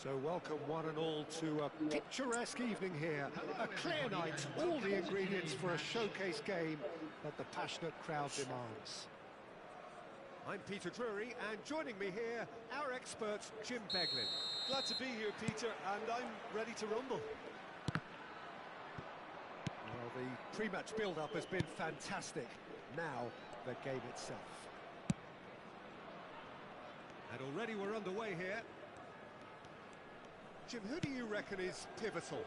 So welcome one and all to a picturesque evening here. A clear night, all the ingredients for a showcase game that the passionate crowd demands. I'm Peter Drury, and joining me here, our expert, Jim Beglin. Glad to be here, Peter, and I'm ready to rumble. Well, the pre-match build-up has been fantastic. Now, the game itself. And already we're underway here. Jim, who do you reckon is pivotal?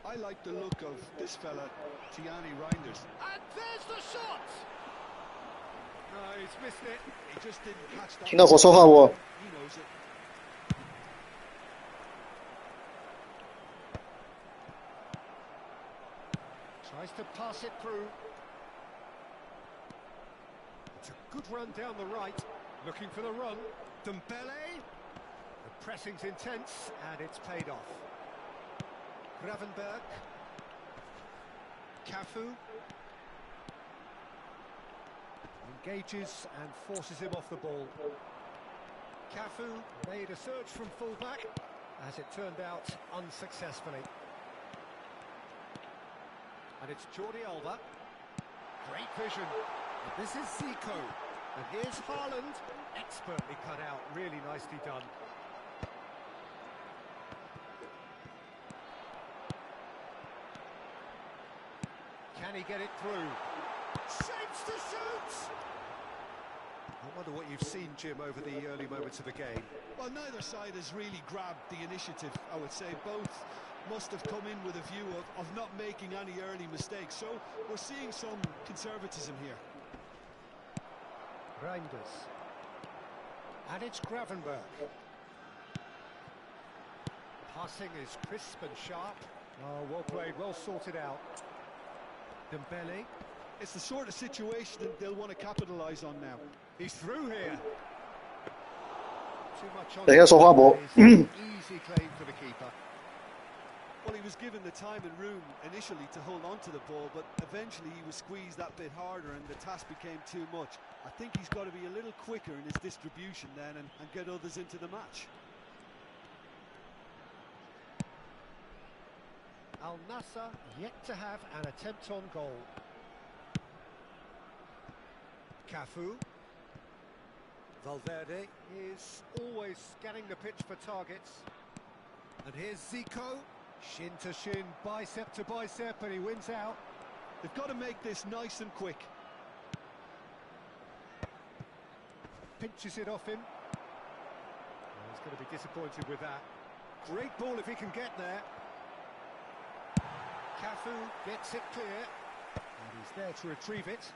I like the look of this fella, Gianni Reinders. And there's the shot! No, he's missed it. He just didn't catch that. 听到我说话不？ He knows it. Tries to pass it through. It's a good run down the right. Looking for the run. Dembele. The pressing's intense, and it's paid off. Gravenberch. Cafu. Engages and forces him off the ball. Cafu made a surge from fullback, as it turned out unsuccessfully. And it's Jordi Alba. Great vision. And this is Zico. And here's Haaland. Expertly cut out. Really nicely done. Can he get it through? Shapes to shoot! I wonder what you've seen, Jim, over the early moments of the game. Well, neither side has really grabbed the initiative, I would say. Both must have come in with a view of not making any early mistakes. So we're seeing some conservatism here. Reinders. And it's Gravenberch. Passing is crisp and sharp. Oh, well played, well sorted out. Dembele. It's the sort of situation that they'll want to capitalise on now. He's through here. Too much on 等一下说话不？ easy claim for the keeper. Well, he was given the time and room initially to hold on to the ball, but eventually he was squeezed that bit harder and the task became too much. I think he's got to be a little quicker in his distribution then and get others into the match. Al Nassr yet to have an attempt on goal. Cafu. Valverde is always scanning the pitch for targets. And here's Zico. Shin to shin, bicep to bicep, and he wins out. They've got to make this nice and quick. Pinches it off him. Oh, he's going to be disappointed with that. Great ball if he can get there. Cafu gets it clear. And he's there to retrieve it.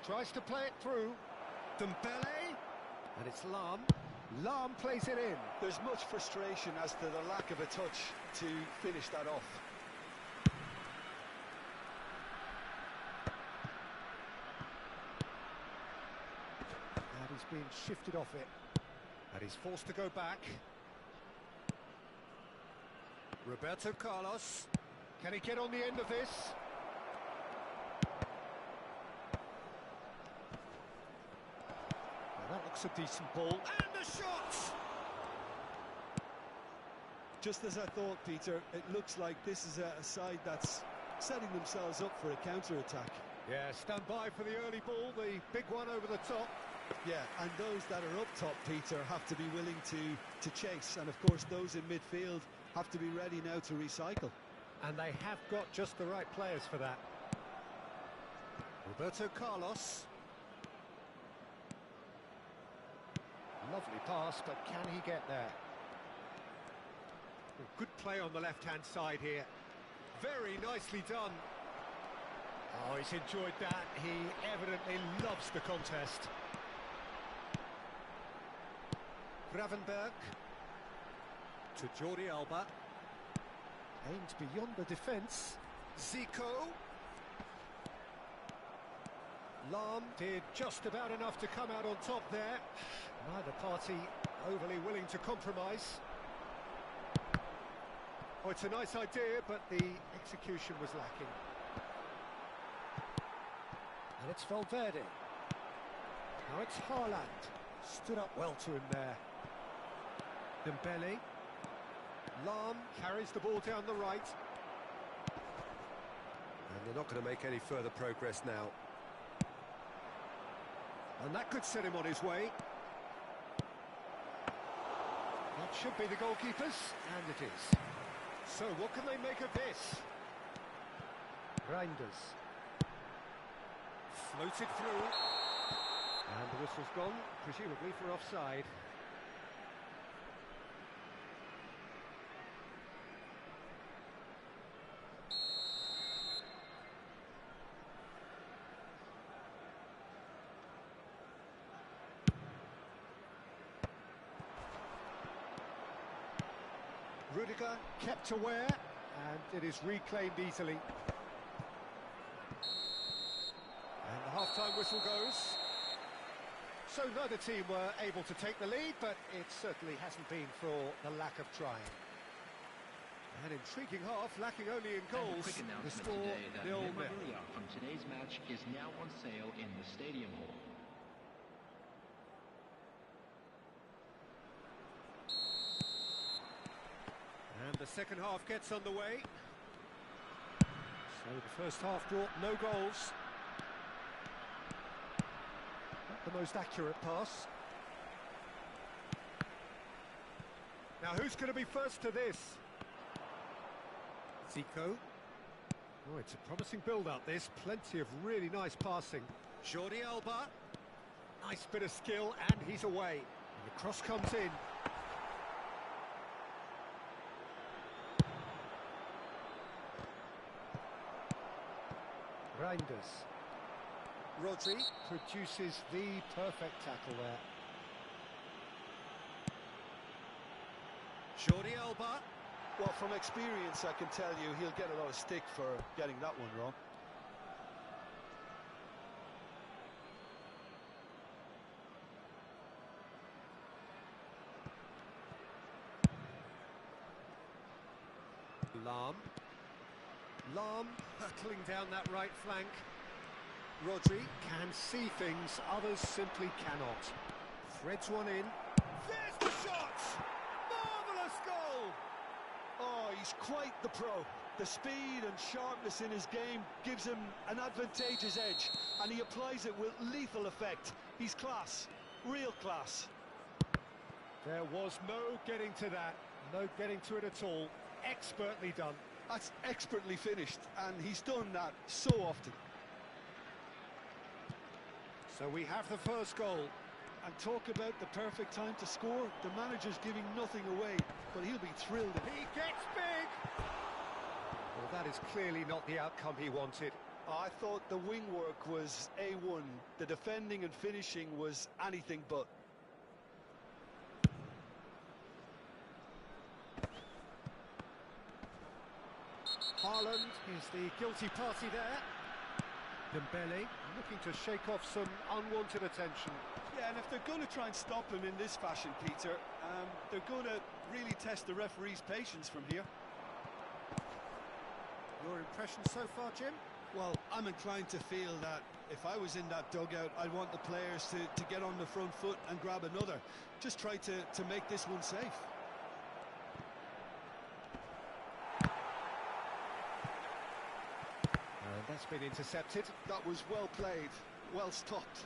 Tries to play it through. Dembele. And it's Lahm. Lahm plays it in. There's much frustration as to the lack of a touch to finish that off. And he's being shifted off it. And he's forced to go back. Roberto Carlos. Can he get on the end of this? Well, that looks a decent ball. And the shot! Just as I thought, Peter, it looks like this is a side that's setting themselves up for a counter-attack. Yeah, stand by for the early ball, the big one over the top. Yeah, and those that are up top, Peter, have to be willing to chase. And, of course, those in midfield have to be ready now to recycle. And they have got just the right players for that. Roberto Carlos. Lovely pass, but can he get there? Good play on the left-hand side here. Very nicely done. Oh, he's enjoyed that. He evidently loves the contest. Gravenberch. To Jordi Alba. Aimed beyond the defence. Zico. Lahm did just about enough to come out on top there. Neither party overly willing to compromise. Oh, it's a nice idea, but the execution was lacking. And it's Valverde. Now it's Haaland. Stood up well to him there. Dembele. Lahm carries the ball down the right. And they're not going to make any further progress now. And that could set him on his way. That should be the goalkeepers, and it is. So what can they make of this? Reinders. Floated through. And the whistle's gone, presumably for offside. Rudiger kept aware, and it is reclaimed easily. And the half-time whistle goes. So neither team were able to take the lead, but it certainly hasn't been for the lack of trying. An intriguing half, lacking only in goals. Quick The announcement score, today that 0-0. memorabilia from today's match is now on sale in the Stadium Hall. And the second half gets underway. So the first half brought no goals. Not the most accurate pass. Now who's going to be first to this? Zico. Oh, it's a promising build-up this. Plenty of really nice passing. Jordi Alba. Nice bit of skill, and he's away. And the cross comes in. Reinders. Rodri produces the perfect tackle there. Jordi Alba. Well, from experience, I can tell you he'll get a lot of stick for getting that one wrong. Lahm hurtling down that right flank. Rodri can see things others simply cannot. Threads one in. There's the shot! Marvellous goal! Oh, he's quite the pro. The speed and sharpness in his game gives him an advantageous edge, and he applies it with lethal effect. He's class, real class. There was no getting to that, no getting to it at all. Expertly done. That's expertly finished, and he's done that so often. So we have the first goal. And talk about the perfect time to score. The manager's giving nothing away, but he'll be thrilled. He gets big! Well, that is clearly not the outcome he wanted. I thought the wing work was A1. The defending and finishing was anything but. Haaland is the guilty party there. Dembele looking to shake off some unwanted attention. Yeah, and if they're going to try and stop him in this fashion, Peter, they're going to really test the referee's patience from here. Your impression so far, Jim? Well, I'm inclined to feel that if I was in that dugout, I'd want the players to get on the front foot and grab another. Just try to make this one safe. And that's been intercepted. That was well played, well stopped.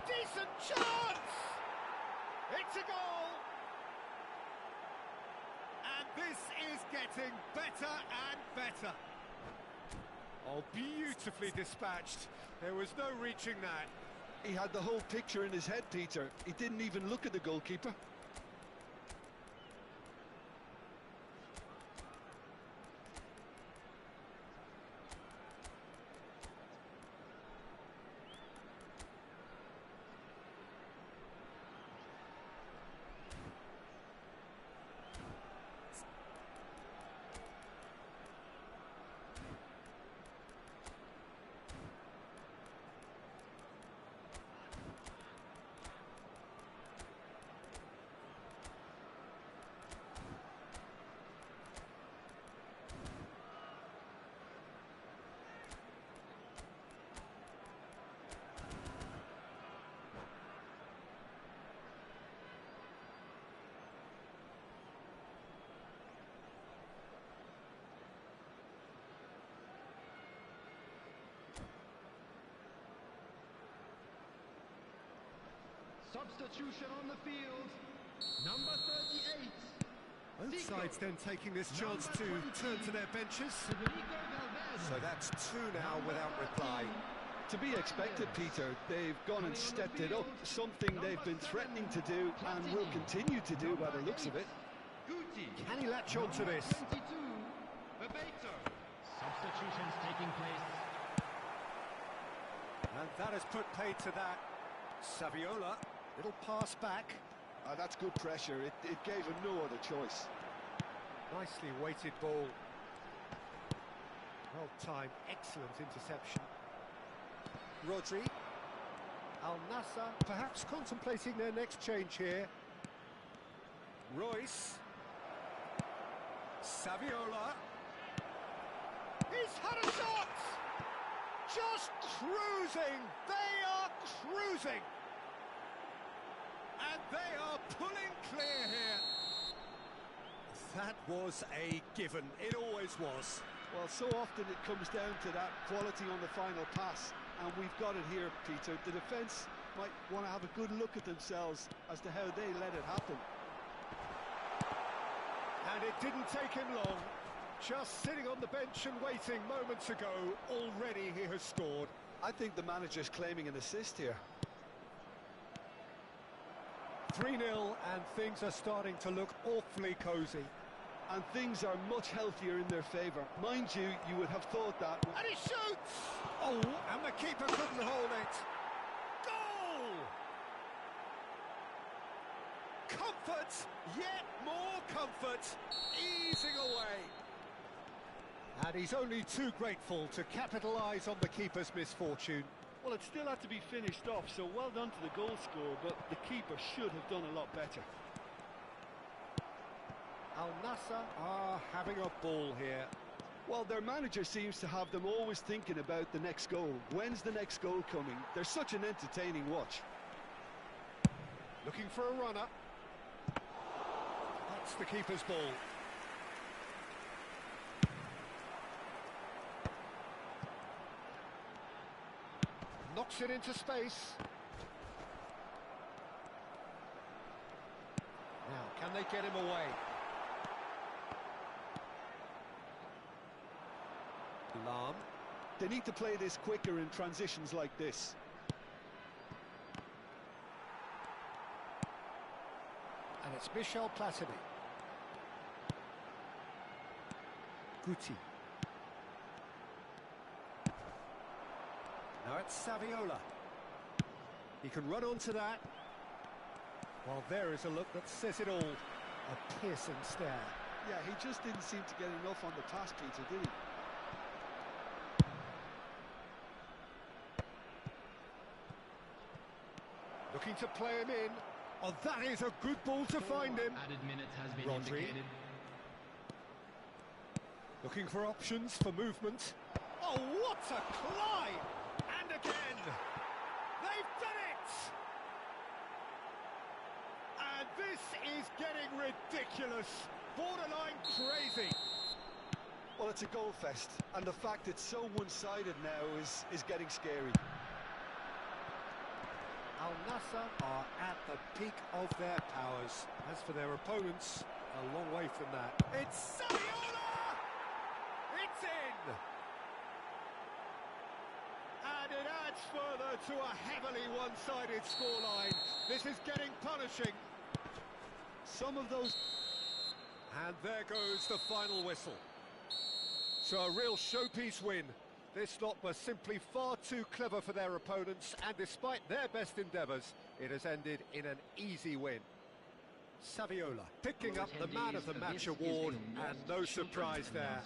Decent chance! It's a goal! And this is getting better and better. Oh, beautifully dispatched. There was no reaching that. He had the whole picture in his head, Peter. He didn't even look at the goalkeeper. Substitution on the field. Number 38. Both sides then taking this chance to turn to their benches. Federico Valverde. So that's two now without reply. To be expected, Peter. They've gone and stepped it up, something they've been threatening to do and will continue to do by the looks of it. Guti. Can he latch on to this? 22. Bebeto. Substitutions taking place. And that has put paid to that. Saviola, little pass back. That's good pressure. It gave him no other choice. Nicely weighted ball. Well timed, excellent interception. Rodri. Al Nassr perhaps contemplating their next change here. Royce. Saviola. He's had a shot! Just cruising! They are cruising! And they are pulling clear here. That was a given. It always was. Well, so often it comes down to that quality on the final pass, and we've got it here, Peter. The defence might want to have a good look at themselves as to how they let it happen. And it didn't take him long. Just sitting on the bench and waiting moments ago, already he has scored. I think the manager's claiming an assist here. 3-0 and things are starting to look awfully cosy. And things are much healthier in their favour. Mind you, you would have thought that. And he shoots! Oh, and the keeper couldn't hold it. Goal! Comfort, yet more comfort, easing away. And he's only too grateful to capitalise on the keeper's misfortune. Well, it still had to be finished off, so well done to the goal scorer, but the keeper should have done a lot better. Al Nassr are having a ball here. Well, their manager seems to have them always thinking about the next goal. When's the next goal coming? They're such an entertaining watch. Looking for a runner. That's the keeper's ball. Knocks it into space. Now, can they get him away? Lahm. They need to play this quicker in transitions like this. And it's Michel Platini. Guti. Now it's Saviola. He can run onto that. Well, there is a look that says it all. A piercing stare. Yeah, he just didn't seem to get enough on the pass, Peter, did he? Looking to play him in. Oh, that is a good ball to find him. Added minutes has been Rodri. indicated. Looking for options for movement. Oh, what a climb! And again! They've done it! And this is getting ridiculous. Borderline crazy. Well, it's a goal fest, and the fact it's so one-sided now is getting scary. Al Nassr are at the peak of their powers. As for their opponents, a long way from that. It's Saviola! It's in! And it adds further to a heavily one-sided scoreline. This is getting punishing. Some of those... And there goes the final whistle. So a real showpiece win. This lot was simply far too clever for their opponents, and despite their best endeavours, it has ended in an easy win. Saviola picking up the Man of the Match award, and no surprise there.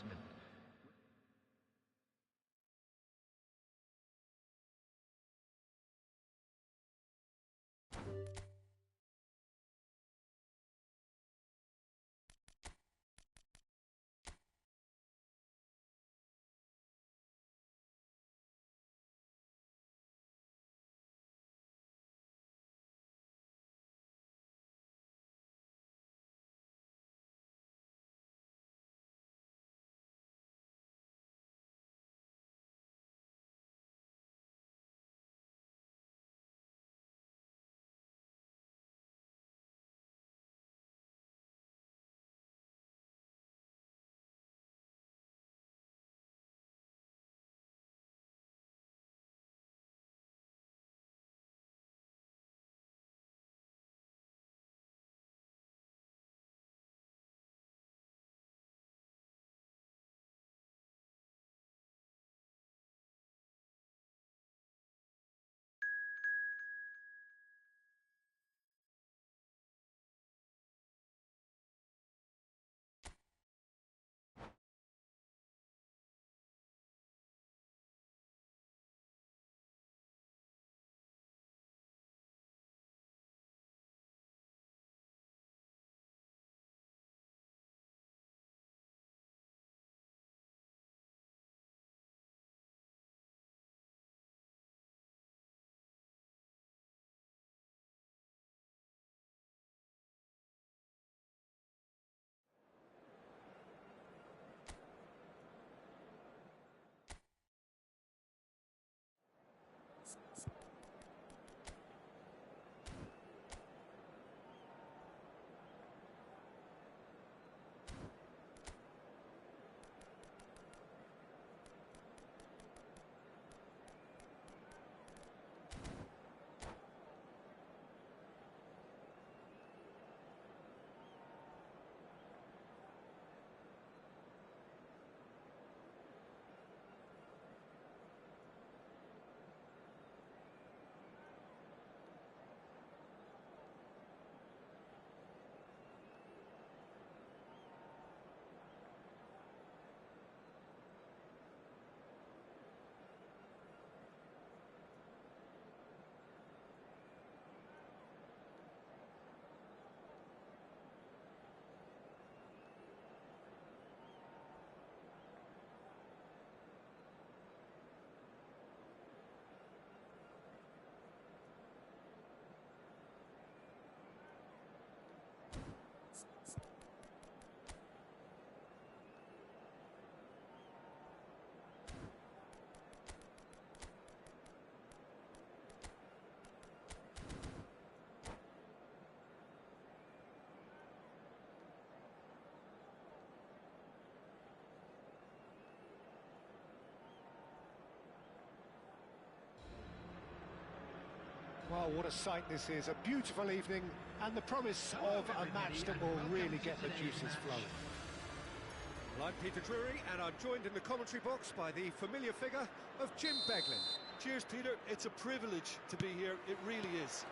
Well, what a sight this is. A beautiful evening and the promise of a match that will really get the juices flowing. Well, I'm Peter Drury and I'm joined in the commentary box by the familiar figure of Jim Beglin. Cheers, Peter. It's a privilege to be here. It really is.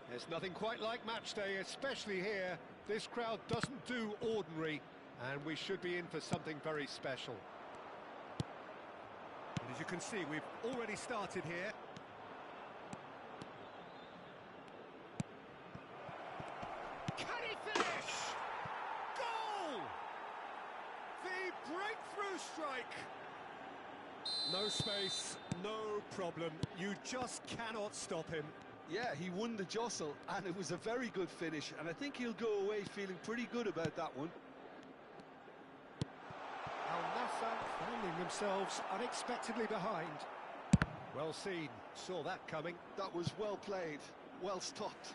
There's nothing quite like match day, especially here. This crowd doesn't do ordinary, and we should be in for something very special. And as you can see, we've already started here. Can he finish? Goal! The breakthrough strike! No space, no problem. You just cannot stop him. Yeah, he won the jostle, and it was a very good finish, and I think he'll go away feeling pretty good about that one. Al Nassr finding themselves unexpectedly behind. Well seen, saw that coming. That was well played, well stopped.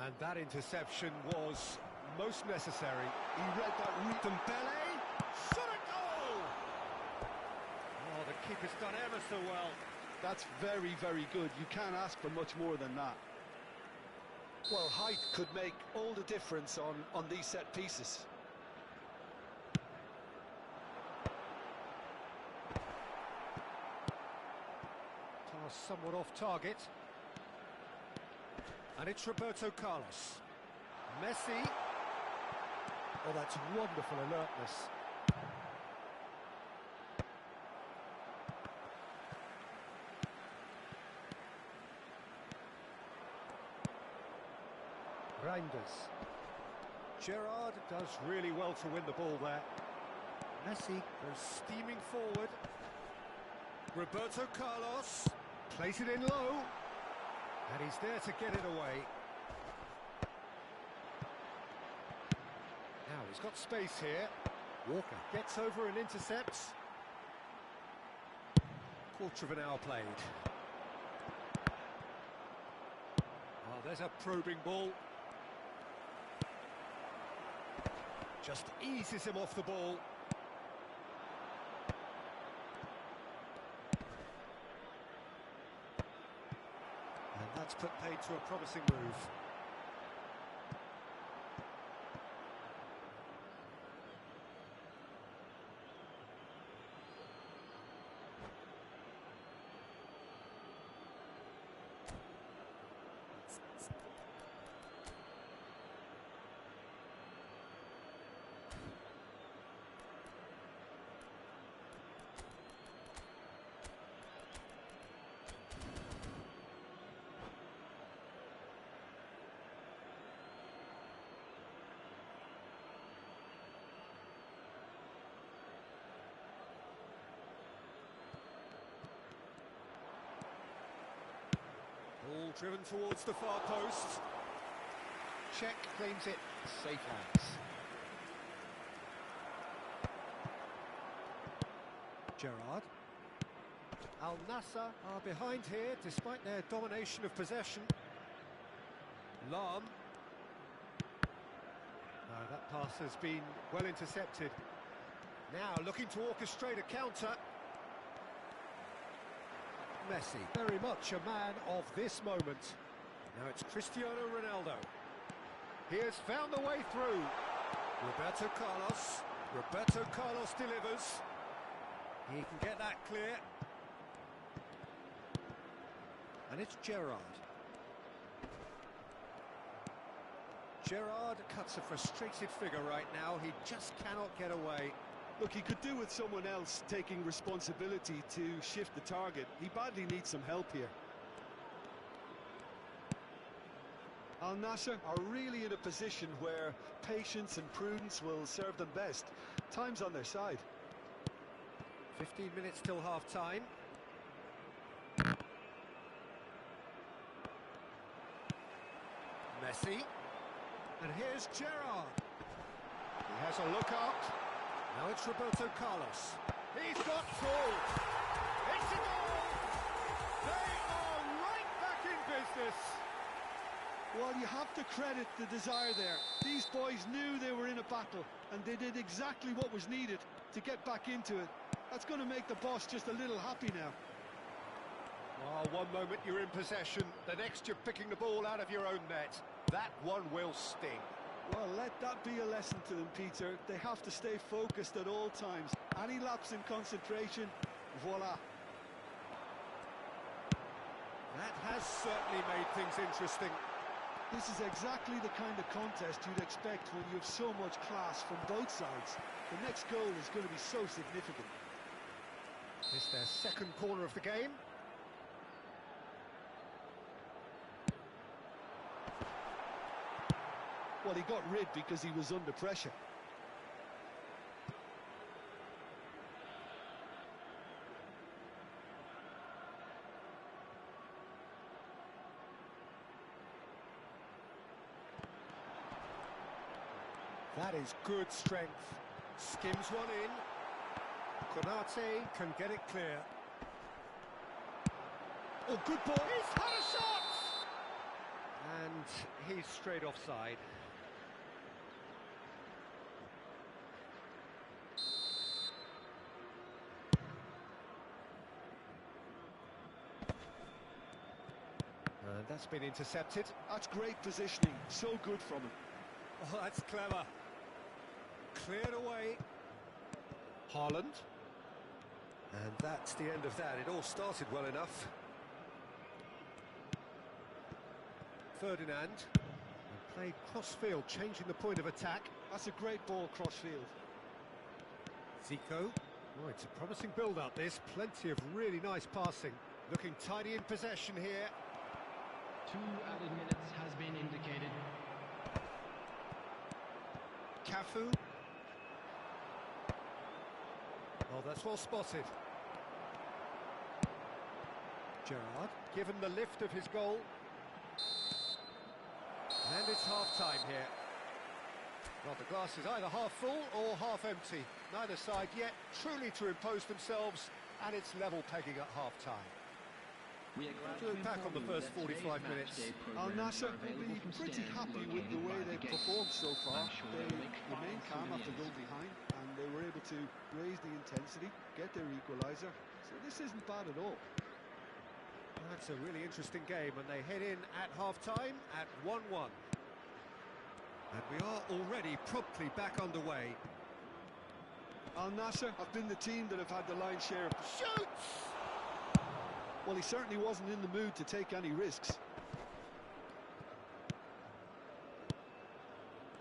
And that interception was most necessary. He read that route. Dembele, shot a goal! Oh, the keeper's done ever so well. That's very, very good. You can't ask for much more than that. Well, height could make all the difference on these set pieces. Pass somewhat off target. And it's Roberto Carlos. Messi. Oh, that's wonderful alertness. Reinders. Gerrard does really well to win the ball there. Messi goes steaming forward. Roberto Carlos plays it in low. And he's there to get it away. Now he's got space here. Walker gets over and intercepts. Quarter of an hour played. Oh, there's a probing ball. Just eases him off the ball. And that's put paid to a promising move. Ball driven towards the far post. Check claims it, safe hands. Gerrard. Al Nassr are behind here despite their domination of possession. Lahm. No, that pass has been well intercepted. Now looking to orchestrate a counter. Messi, very much a man of this moment. Now it's Cristiano Ronaldo. He has found the way through. Roberto Carlos. Roberto Carlos delivers. He can get that clear. And it's Gerrard. Gerrard cuts a frustrated figure right now. He just cannot get away. Look, he could do with someone else taking responsibility to shift the target. He badly needs some help here. Al Nassr are really in a position where patience and prudence will serve them best. Time's on their side. 15 minutes till half-time. Messi. And here's Gerrard. He has a look out. Now it's Roberto Carlos. He's got through. It's a goal! They are right back in business. Well, you have to credit the desire there. These boys knew they were in a battle, and they did exactly what was needed to get back into it. That's going to make the boss just a little happy now. Well, one moment you're in possession, the next you're picking the ball out of your own net. That one will sting. Well, let that be a lesson to them, Peter. They have to stay focused at all times. Any lapse in concentration, voila. That has certainly made things interesting. This is exactly the kind of contest you'd expect when you have so much class from both sides. The next goal is going to be so significant. It's their second corner of the game. Well, he got rid because he was under pressure. That is good strength. Skims one in. Konate can get it clear. Oh, good ball. He's had a shot! And he's straight offside. And that's been intercepted. That's great positioning. So good from him. Oh, that's clever. Cleared away. Haaland. And that's the end of that. It all started well enough. Ferdinand. And played cross-field, changing the point of attack. That's a great ball cross-field. Zico. Oh, it's a promising build-up, this. Plenty of really nice passing. Looking tidy in possession here. 2 added minutes has been indicated. Cafu. Oh, that's well spotted. Gerrard, given the lift of his goal. And it's half-time here. Well, the glass is either half full or half empty. Neither side yet truly to impose themselves, and it's level pegging at half-time. To look back on the first 45 minutes. Al Nassr will be pretty happy with the way they've performed so far. They remained calm after going behind, and they were able to raise the intensity, get their equaliser. So this isn't bad at all. That's a really interesting game, and they head in at half-time at 1-1. And we are already promptly back underway. Al Nassr have been the team that have had the lion's share of... Shoots! Well, he certainly wasn't in the mood to take any risks.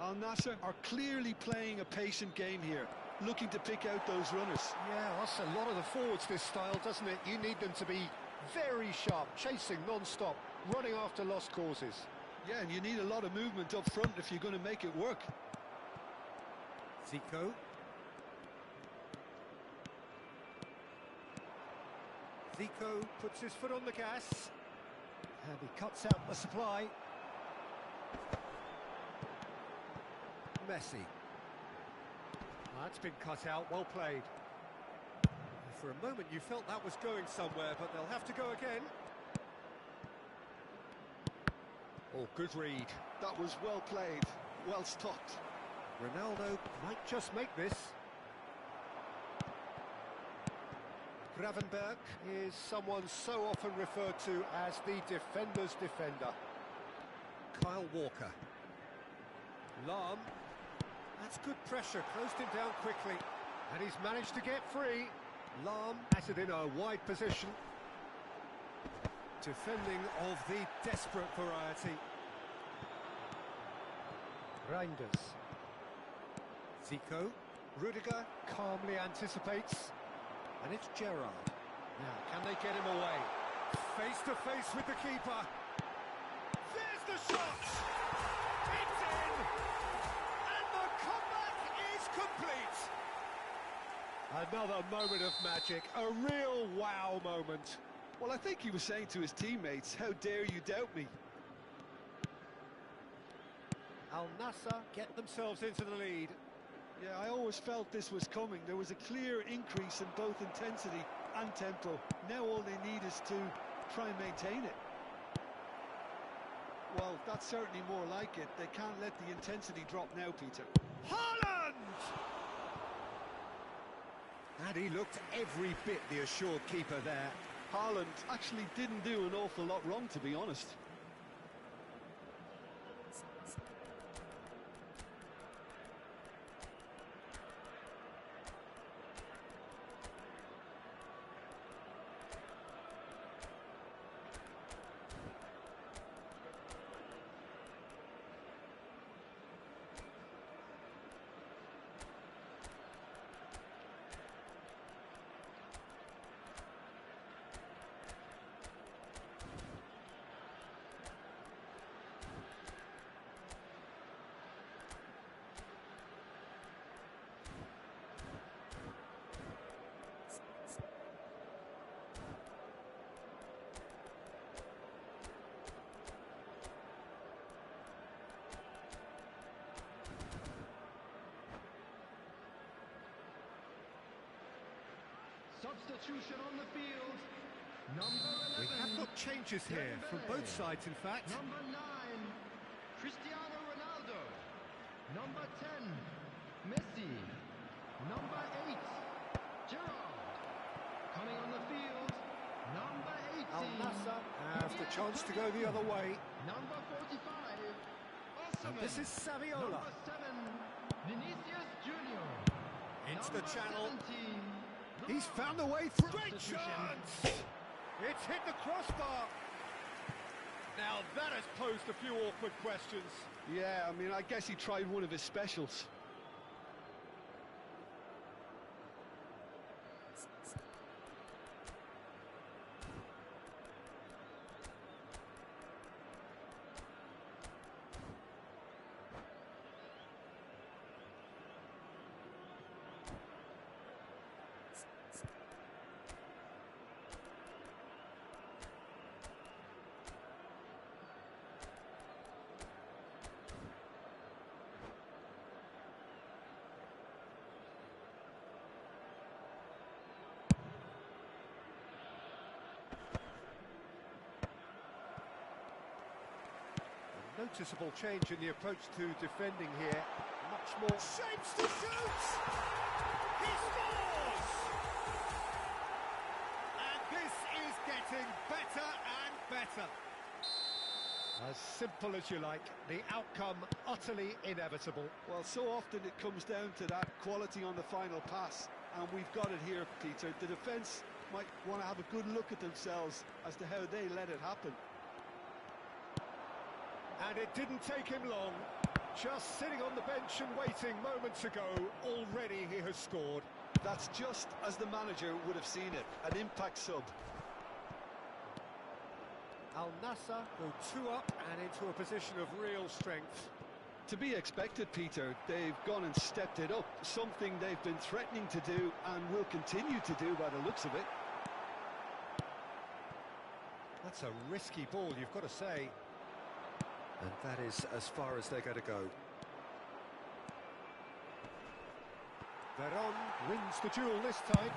Al Nassr are clearly playing a patient game here, looking to pick out those runners. Yeah, that's a lot of the forwards, this style, doesn't it? You need them to be very sharp, chasing non-stop, running after lost causes. Yeah, and you need a lot of movement up front if you're going to make it work. Zico. Zico puts his foot on the gas. And he cuts out the supply. Messi. That's been cut out, well played. For a moment you felt that was going somewhere, but they'll have to go again. Oh, good read. That was well played, well stopped. Ronaldo might just make this. Gravenberch is someone so often referred to as the defender's defender. Kyle Walker. Lahm. That's good pressure, closed him down quickly. And he's managed to get free. Lahm at it in a wide position. Defending of the desperate variety. Reinders. Zico. Rudiger calmly anticipates. And it's Gerrard. Now, can they get him away? Face to face with the keeper. There's the shot! It's in! And the comeback is complete! Another moment of magic, a real wow moment. Well, I think he was saying to his teammates, how dare you doubt me? Al Nassr get themselves into the lead. Yeah, I always felt this was coming. There was a clear increase in both intensity and tempo. Now all they need is to try and maintain it. Well, Well, that's certainly more like it. They can't let the intensity drop now, Peter. Haaland! And he looked every bit the assured keeper there. Haaland actually didn't do an awful lot wrong, to be honest. Substitution on the field. Number 11. We have got changes here from both sides, in fact. Number 9, Cristiano Ronaldo. Number 10, Messi. Number 8, Gerrard. Coming on the field, number 18. Al Nassr have the chance to go the other way. Number 45, And Osimhen. this is Saviola. Number 7, Vinicius Junior. Into the Number channel. 17, He's found a way through. Great Substitution. chance! It's hit the crossbar. Now that has posed a few awkward questions. Yeah, I mean, I guess he tried one of his specials. Noticeable change in the approach to defending here. Much more shapes to shoot! He scores! And this is getting better and better. As simple as you like, the outcome utterly inevitable. Well, so often it comes down to that quality on the final pass, and we've got it here, Peter. The defence might want to have a good look at themselves as to how they let it happen. And it didn't take him long. Just sitting on the bench and waiting moments ago, already he has scored. That's just as the manager would have seen it, an impact sub. Al Nassr go 2 up and into a position of real strength. To be expected, Peter. They've gone and stepped it up, something they've been threatening to do and will continue to do by the looks of it. That's a risky ball, you've got to say. And that is as far as they're going to go. Veron wins the duel this time,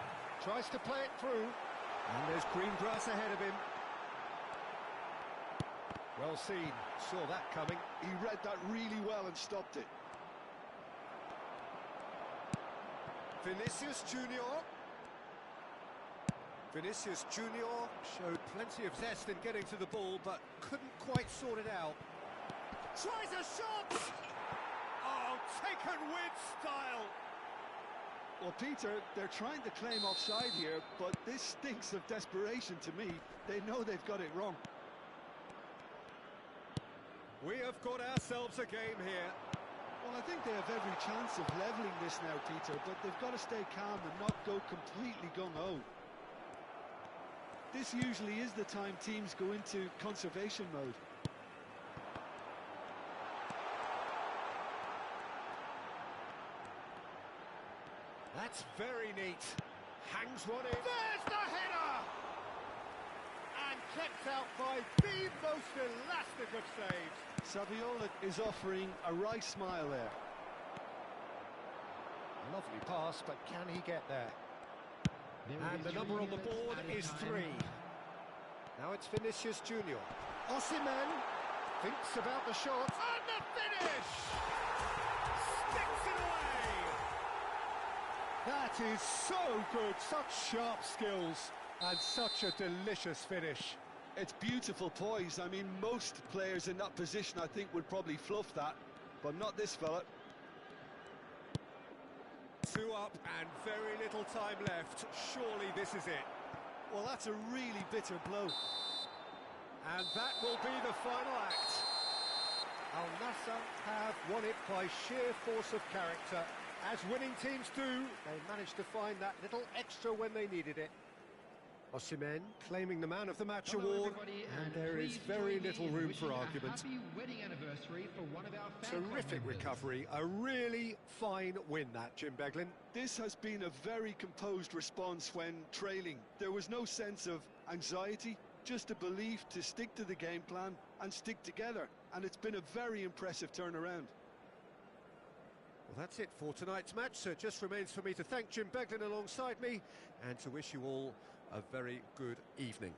tries to play it through, and there's green grass ahead of him. Well seen, saw that coming. He read that really well and stopped it. Vinicius Junior. Vinicius Junior showed plenty of zest in getting to the ball, but couldn't quite sort it out. Tries a shot! Oh, taken with style! Well, Peter, they're trying to claim offside here, but this stinks of desperation to me. They know they've got it wrong. We have got ourselves a game here. Well, I think they have every chance of levelling this now, Peter, but they've got to stay calm and not go completely gung-ho. This usually is the time teams go into conservation mode. That's very neat. Hangs one in. There's the header! And kept out by the most elastic of saves. Saviola is offering a wry smile there. Lovely pass, but can he get there? And the number on the board is 3. Now it's Vinicius Junior. Osimhen. Thinks about the shot, and the finish! Sticks it away! That is so good, such sharp skills, and such a delicious finish. It's beautiful poise. I mean, most players in that position, I think, would probably fluff that, but not this fella. 2 up and very little time left. Surely this is it. Well, that's a really bitter blow. And that will be the final act. Al Nassr have won it by sheer force of character. As winning teams do, they managed to find that little extra when they needed it. Osimhen claiming the Man of the Match award, and there is very little room for argument. Happy wedding anniversary for one of our fan club Terrific members. recovery, a really fine win that, Jim Beglin. This has been a very composed response when trailing. There was no sense of anxiety, just a belief to stick to the game plan and stick together. And it's been a very impressive turnaround. Well, that's it for tonight's match, so it just remains for me to thank Jim Beglin alongside me and to wish you all a very good evening.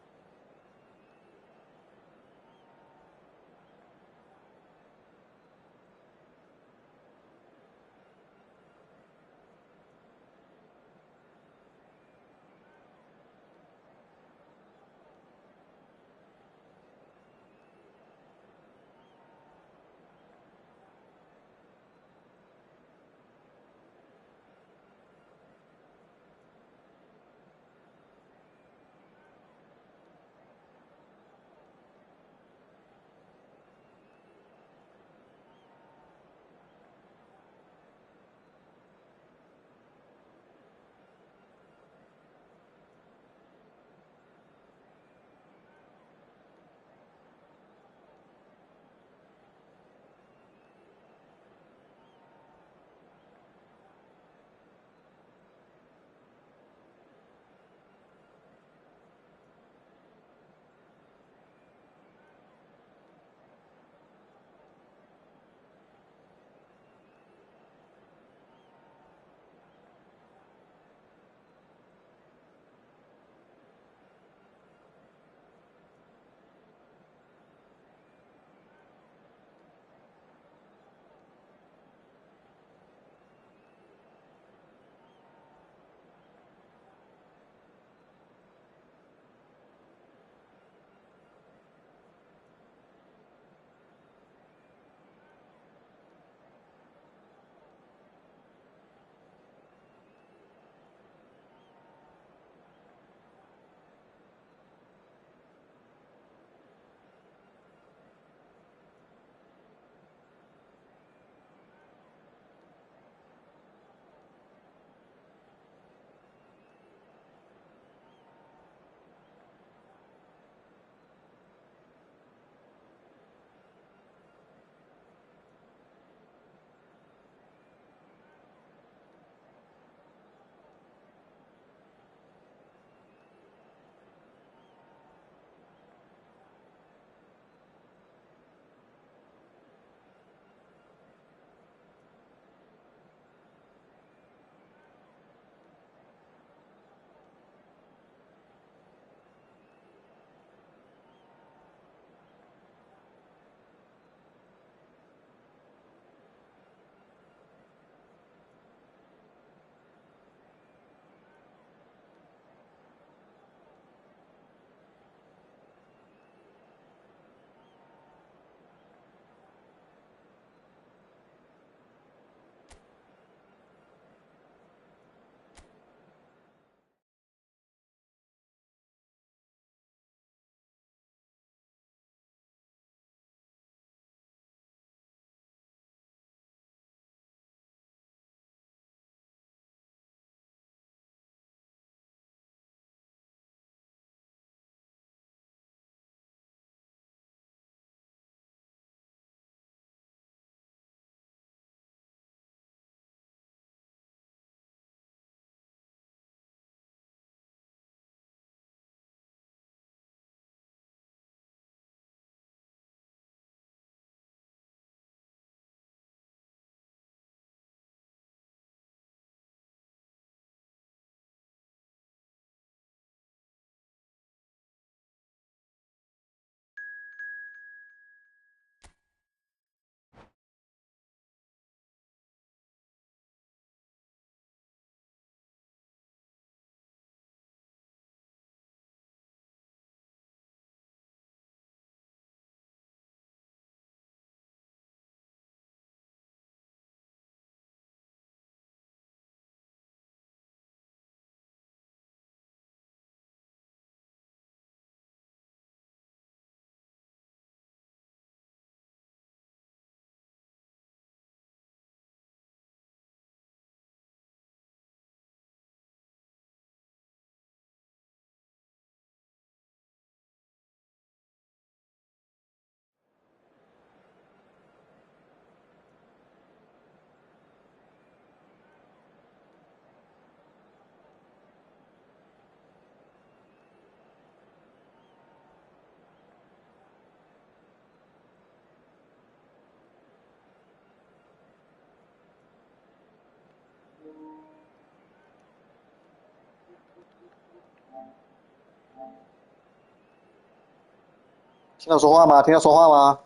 听到说话吗？听到说话吗？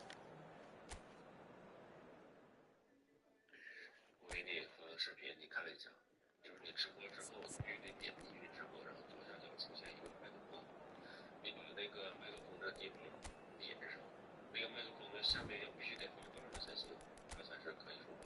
我给你发个视频，你看一下，就是你直播之后，你点击云直播，然后左下角出现一个麦克风，你把那个麦克风的地方点上，那个麦克风的下面要必须得放歌的才行，这才是可以说话。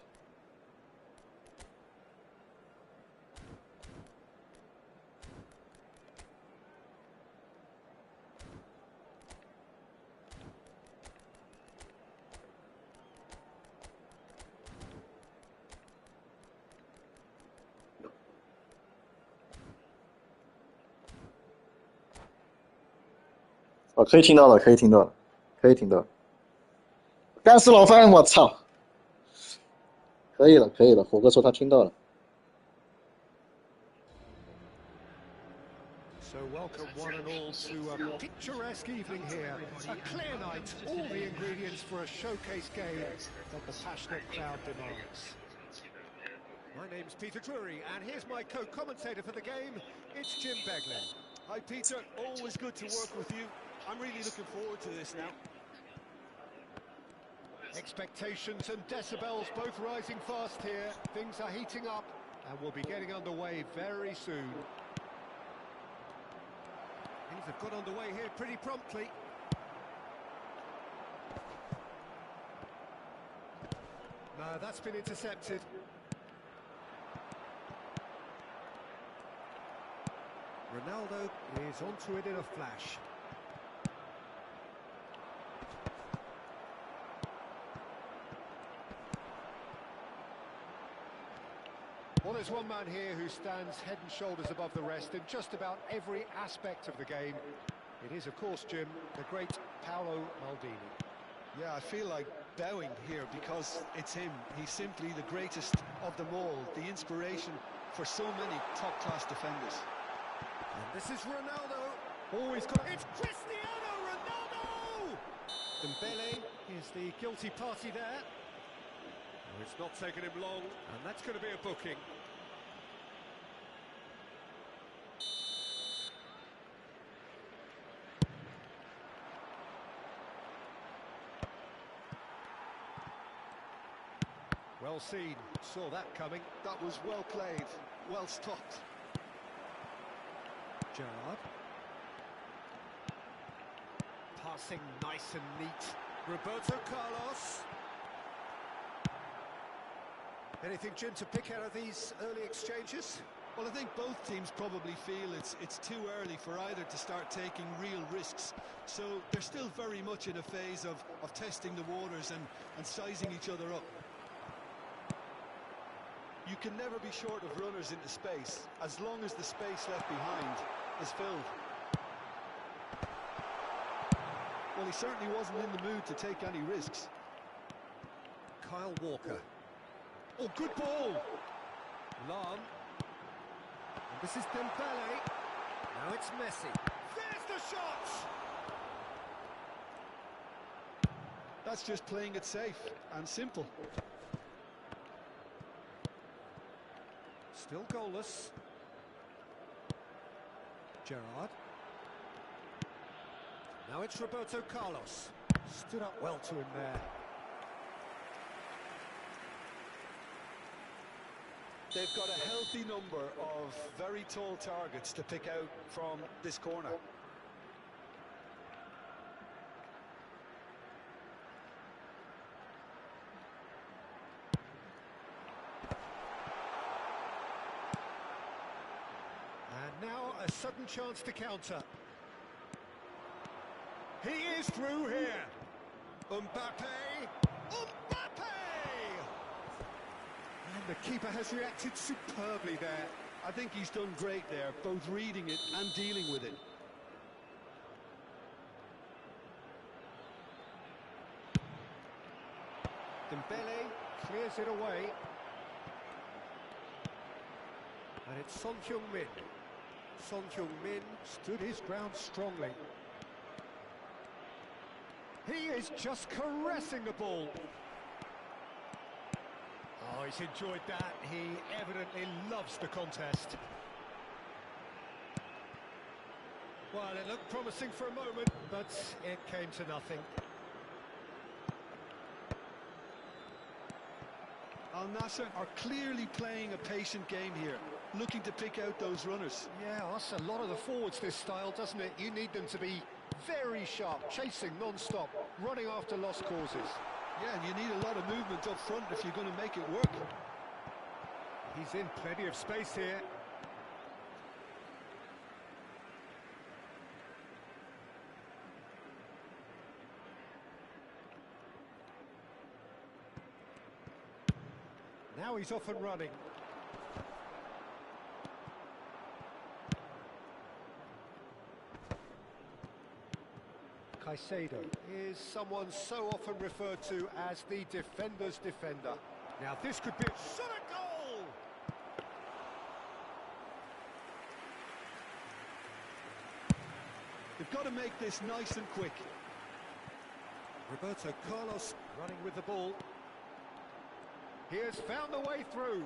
可以听到了，可以听到了，可以听到了。干死老范，我操！可以了，可以了。虎哥说他听到了。So welcome one and all to a picturesque evening here. A clear night, all the ingredients for a showcase game that the passionate crowd demands. My name's Peter Drury, and here's my co-commentator for the game. It's Jim Beglin. Hi, Peter. Always good to work with you. I'm really looking forward to this now. Expectations and decibels both rising fast here. Things are heating up, and we'll be getting underway very soon. Things have got underway here pretty promptly. No, that's been intercepted. Ronaldo is onto it in a flash. Well, there's one man here who stands head and shoulders above the rest in just about every aspect of the game. It is, of course, Jim, the great Paolo Maldini. Yeah, I feel like bowing here because it's him. He's simply the greatest of them all, the inspiration for so many top-class defenders. And this is Ronaldo. Always got it. It's Cristiano Ronaldo! Dembele is the guilty party there. Oh, it's not taken him long, and that's going to be a booking. Well seen, saw that coming. That was well played, well stopped. Gerrard. Passing nice and neat. Roberto Carlos. Anything, Jim, to pick out of these early exchanges? Well, I think both teams probably feel it's too early for either to start taking real risks. So they're still very much in a phase of testing the waters and sizing each other up. You can never be short of runners into space, as long as the space left behind is filled. Well, he certainly wasn't in the mood to take any risks. Kyle Walker. Oh, good ball! Lam. And this is Dembele. Now it's Messi. There's the shot! That's just playing it safe and simple. Still goalless. Gerrard. Now it's Roberto Carlos. Stood up well to him there. They've got a healthy number of very tall targets to pick out from this corner. And now a sudden chance to counter. He is through here. Mbappe. Mbappe! And the keeper has reacted superbly there. I think he's done great there, both reading it and dealing with it. Dembele clears it away. And it's Son Heung-min. Son Heung-min stood his ground strongly. He is just caressing the ball. Oh, he's enjoyed that. He evidently loves the contest. Well, it looked promising for a moment, but it came to nothing. Al Nassr are clearly playing a patient game here, looking to pick out those runners. Yeah, that's a lot of the forwards, this style, doesn't it? You need them to be very sharp, chasing non-stop, running after lost causes. Yeah, and you need a lot of movement up front if you're going to make it work. He's in plenty of space here. Now he's off and running. Caicedo is someone so often referred to as the defender's defender. Now this could be a shot at goal! They've got to make this nice and quick. Roberto Carlos running with the ball. He has found the way through.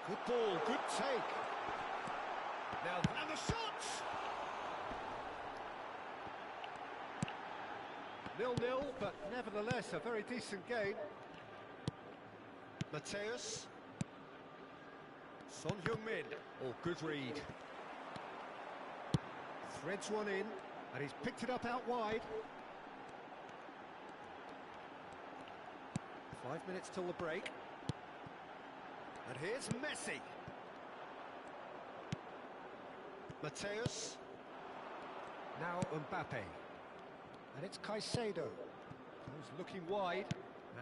Good ball, good take. Now, and the shot! 0-0, but nevertheless a very decent game. Mateus. Son Heung-min. Oh, good read. Threads one in, and he's picked it up out wide. 5 minutes till the break. And here's Messi. Mateus. Now Mbappe. And it's Caicedo. Who's looking wide.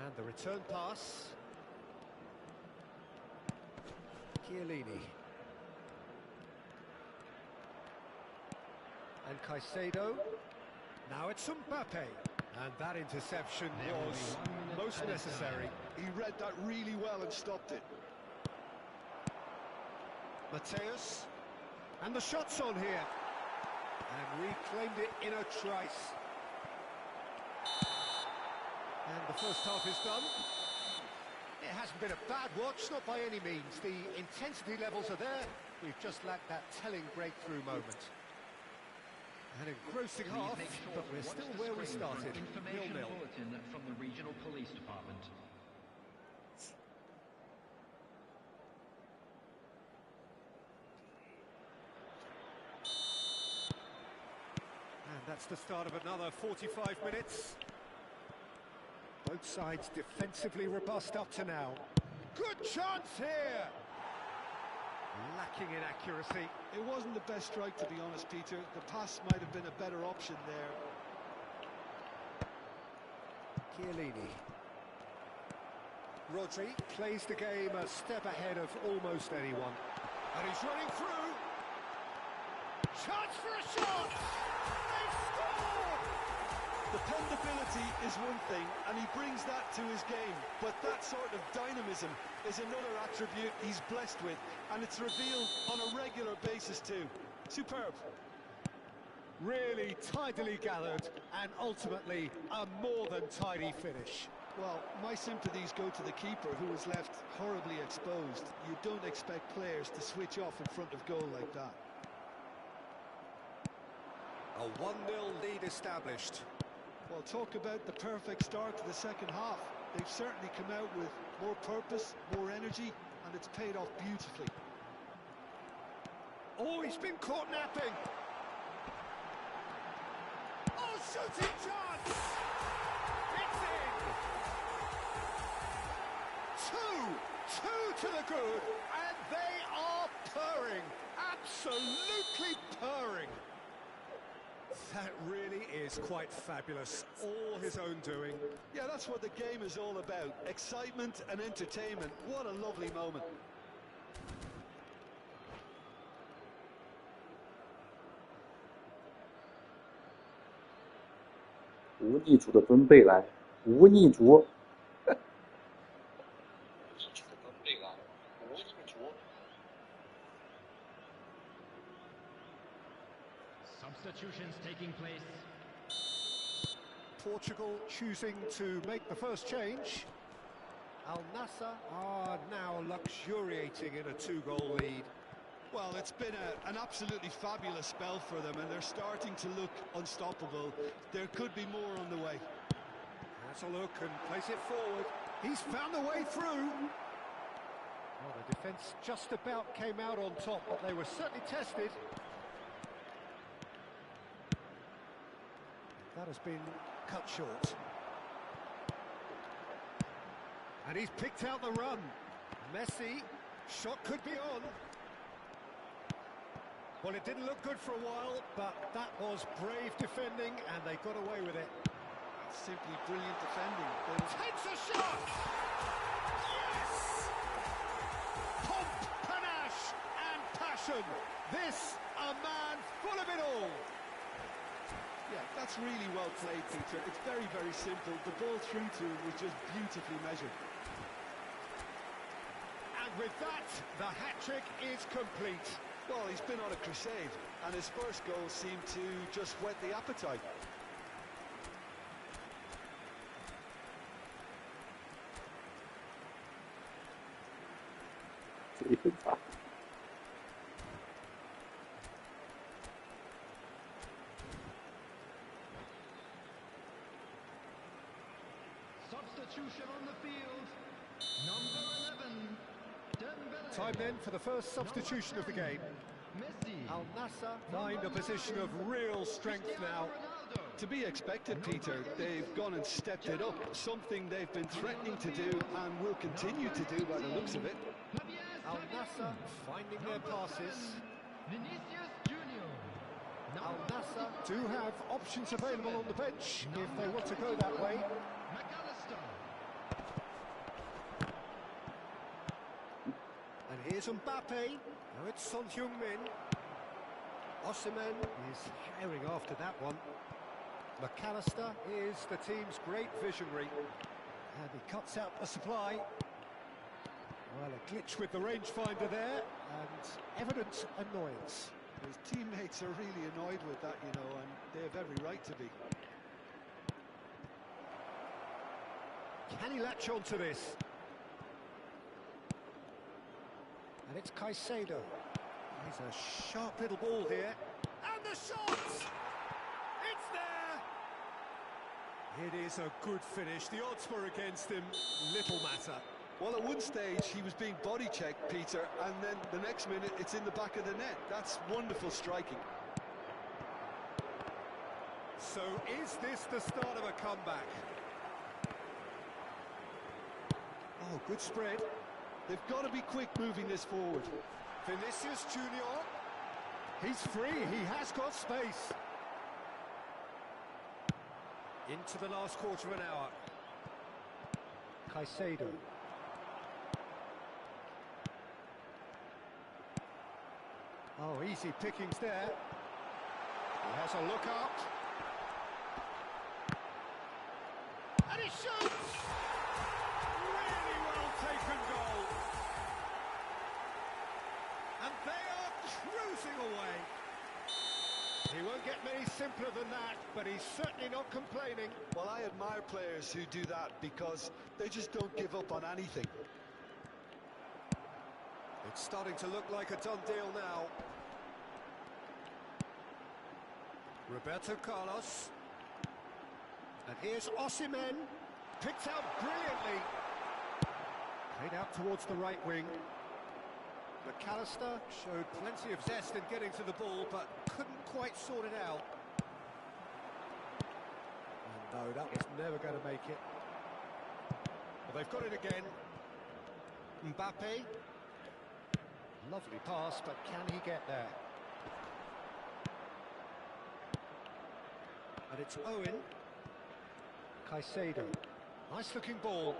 And the return pass. Chiellini. And Caicedo. Now it's Mbappe. And that interception was most necessary. He read that really well and stopped it. Mateus. And the shot's on here. And reclaimed it in a trice. And the first half is done. It hasn't been a bad watch, not by any means. The intensity levels are there. We've just lacked that telling breakthrough moment. An engrossing half, but we're still where we started. Information 0-0. bulletin from the regional police department. And that's the start of another 45 minutes. Both sides defensively robust up to now. Good chance here! Lacking in accuracy. It wasn't the best strike, to be honest, Peter. The pass might have been a better option there. Chiellini. Rodri plays the game a step ahead of almost anyone. And he's running through. Chance for a shot! They score! Dependability is one thing, and he brings that to his game. But that sort of dynamism is another attribute he's blessed with, and it's revealed on a regular basis too. Superb. Really tidily gathered, and ultimately a more than tidy finish. Well, my sympathies go to the keeper, who was left horribly exposed. You don't expect players to switch off in front of goal like that. A 1-0 lead established. Well, talk about the perfect start to the second half. They've certainly come out with more purpose, more energy, and it's paid off beautifully. Oh, he's been caught napping. Oh, shooting chance! It's in! Two to the good, and they are purring. Absolutely purring. That really is quite fabulous. All his own doing. Yeah, that's what the game is all about. Excitement and entertainment. What a lovely moment.无逆主的敦贝莱，无逆主。Substitutions taking place. Portugal choosing to make the first change. Al Nassr are now luxuriating in a 2-goal lead. Well, it's been an absolutely fabulous spell for them, and they're starting to look unstoppable. There could be more on the way. Has a look and plays it forward. He's found the way through. Well, the defence just about came out on top, but they were certainly tested. That has been cut short. And he's picked out the run. Messi, shot could be on. Well, it didn't look good for a while, but that was brave defending, and they got away with it. Simply brilliant defending. Takes a shot! Yes! Pomp, panache, and passion. This, a man full of it all. Yeah, that's really well played, Peter. It's very, very simple. The ball through to him was just beautifully measured. And with that, the hat-trick is complete. Well, he's been on a crusade, and his first goal seemed to just whet the appetite. Substitution on the field. Number 11. Dembele. Time then for the first substitution of the game. Messi. Al Nassr find a position of real strength now. Ronaldo. To be expected, Peter. They've gone and stepped it up, something they've been threatening to do and will continue to do by the looks of it. Al Nassr finding their passes. Vinicius Junior. Al Nassr do have options available on the bench if they want to go that way. McAllister. And here's Mbappe. Now it's Son Heung-min. Osimhen is herring after that one. McAllister is the team's great visionary. And he cuts out the supply. Well, a glitch with the rangefinder there, and evident annoyance. His teammates are really annoyed with that, you know, and they have every right to be. Can he latch on to this? And it's Caicedo. He's a sharp little ball here. And the shot! It's there! It is a good finish. The odds were against him. Little matter. Well, at one stage, he was being body checked, Peter, and then the next minute, it's in the back of the net. That's wonderful striking. So is this the start of a comeback? Oh, good spread. They've got to be quick moving this forward. Vinicius Junior. He's free. He has got space. Into the last quarter of an hour. Caicedo. Oh, easy pickings there. He has a look up. And he shoots! Really well taken goal. And they are cruising away. He won't get many simpler than that, but he's certainly not complaining. Well, I admire players who do that because they just don't give up on anything. It's starting to look like a done deal now. Roberto Carlos. And here's Osimhen. Picked out brilliantly. Played out towards the right wing. McAllister showed plenty of zest in getting to the ball, but couldn't quite sort it out. And no, that was never going to make it. Well, they've got it again. Mbappe. Lovely pass, but can he get there? And it's Owen. Caicedo. Nice looking ball.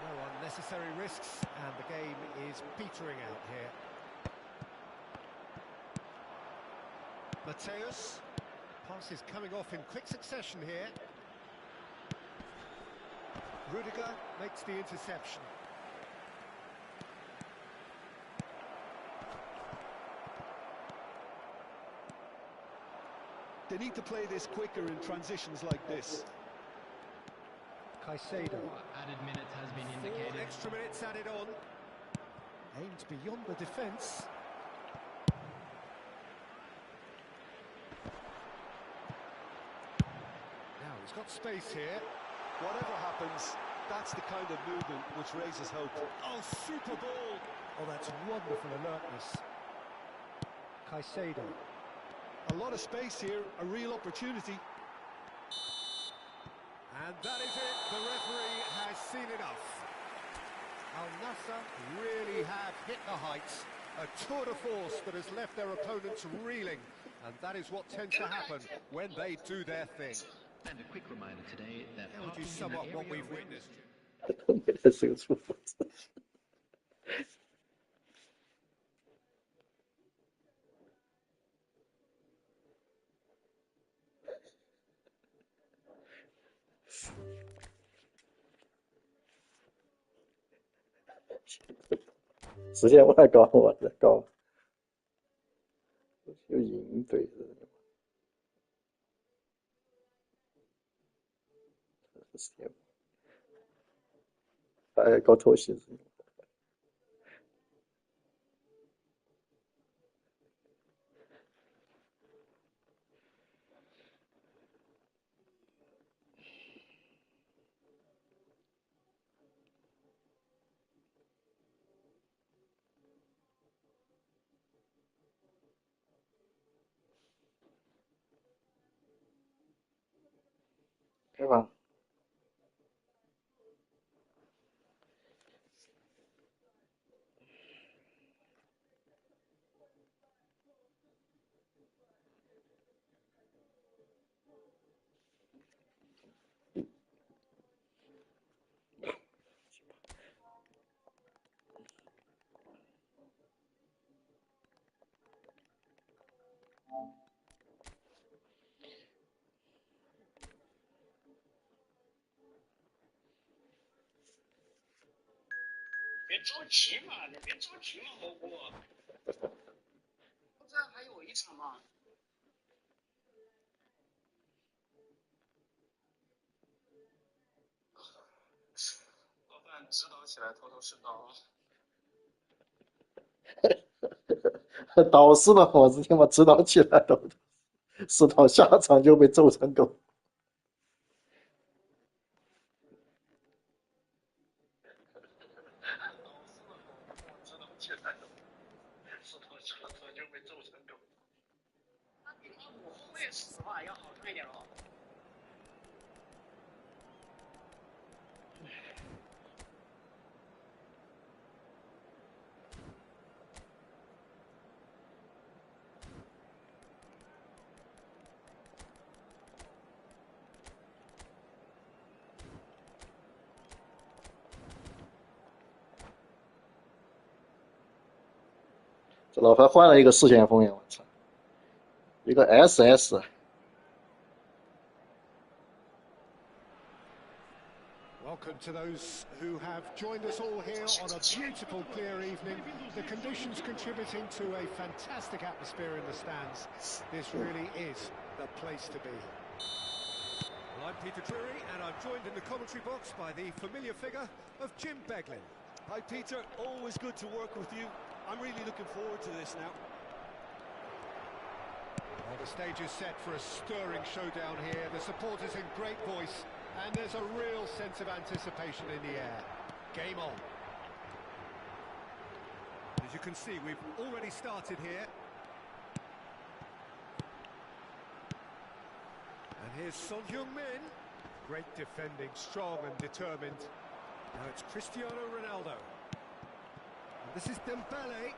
No unnecessary risks, and the game is petering out here. Mateus. Pass is coming off in quick succession here. Rudiger makes the interception. They need to play this quicker in transitions like this. Caicedo. Added minutes has been 4 indicated. extra minutes added on. Aimed beyond the defence. He's got space here. Whatever happens, that's the kind of movement which raises hope. Oh, super ball! Oh, that's wonderful alertness. Caicedo. A lot of space here, a real opportunity. And that is it. The referee has seen enough. Al Nassr really have hit the heights. A tour de force that has left their opponents reeling. And that is what tends to happen when they do their thing. And a quick reminder today that How would you sum up what we've witnessed? 没得是个出发。时间外高，我的高，有赢对的。时间，哎，搞偷袭。开吧。别着急嘛，你别着急嘛，蘑菇。这还有一场嘛。老范指导起来头头是道。导师的我直接把指导起来了，指导下场就被揍成狗。那比他五后卫死法要好看一点哦。这老范换了一个视线锋呀，我操！一个 SS。Welcome to those who have joined us all here on a beautiful, clear evening. The conditions contributing to a fantastic atmosphere in the stands. This really is the place to be. Well, I'm Peter Drury, and I'm joined in the commentary box by the familiar figure of Jim Beglin. Hi Peter, always good to work with you. I'm really looking forward to this now. Well, the stage is set for a stirring showdown here. The supporters in great voice. And there's a real sense of anticipation in the air. Game on. As you can see, we've already started here. And here's Son Heung-min. Great defending, strong and determined. Now it's Cristiano Ronaldo. And this is Dembele.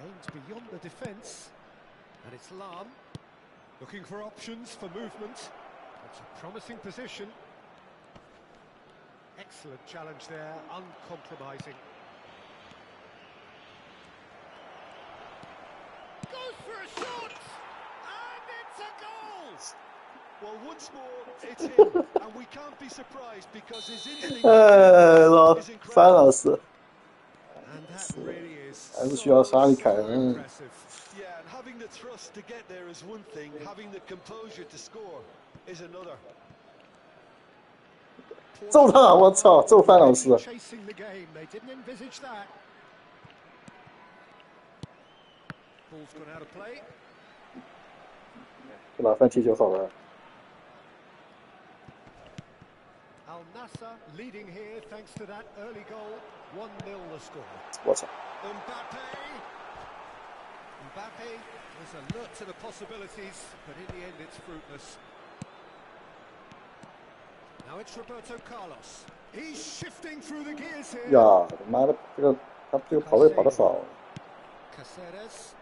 Aims beyond the defence. And it's Lam. Looking for options for movement. That's a promising position. Excellent challenge there, uncompromising. Goes for a shot! And it's a goal! Well, once more, it's him. And we can't be surprised because his instinct is incredible. 范老师， And that really is 还是需要沙利凯 so 恩。 impressive. Yeah, and having the thrust to get there is one thing. Having the composure to score is another. 揍他！我操，揍范老师！ Chasing the game, they didn't envisage that. Ball's gone out of play. 这老范踢球好玩。Al Nassr leading here thanks to that early goal. 1-0 the score. 我操！ Mbappe is alert to the possibilities, but in the end it's fruitless. Now it's Roberto Carlos. He's shifting through the gears here. 呀，妈的，他这个跑位跑得少。 Caceres.